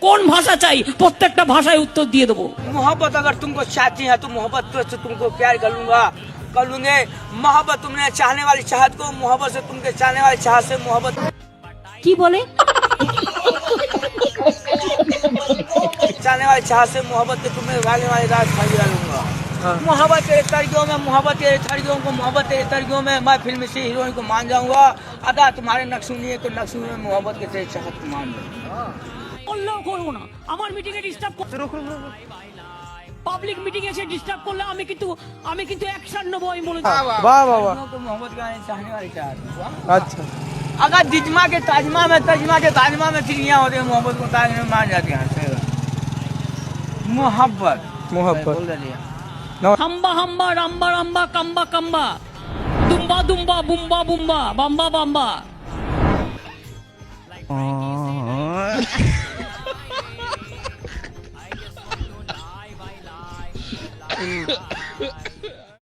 কোন ভাষা চাই প্রত্যেকটা ভাষায় উত্তর দিয়ে দেবো। मोहब्बत अगर तुमको चाहती है तो मोहब्बत से तुमको प्यार कर लूंगा, कर लूंगे। मोहब्बत तुमने चाहने वाली चाहत को, मोहब्बत से तुमके चाहने वाली चाहत से मोहब्बत। কি বলে? चाहने वाली चाहत से मोहब्बत के तुम्हें भागने वाली रात भागी लूंगा। मोहब्बत तेरे तरीकों में, मोहब्बत तेरे तरीकों को, मोहब्बत तेरे तरीकों में मैं फिल्म से हीरोइन को मान जाऊंगा। अदा तुम्हारे नक्शूनी है तो नक्शूनी में मोहब्बत के तेरे चाहत को मान लूंगा। করলেও করবো না, আমার মিটিং এ ডিস্টার্ব পাবলিক মিটিং এসে ডিস্টার্ব করলে আমি কিন্তু অ্যাকশন নেবো, আমি বলে দিচ্ছি। वाह वाह वाह। को मोहब्बत का चाहने वाली चाहत। अच्छा अगर जिज्मा के ताजमा में, तजमा के ताजमा में चिड़िया होती है, मोहब्बत को ताज में मान जाती हैं। मोहब्बत मोहब्बत। बोल दिया। হাম্বা হাম্বা রাম্বা রাম্বা কাম্বা কাম্বা দুম্বা দুম্বা বুম্বা বুম্বা বাম্বা বাম্বা।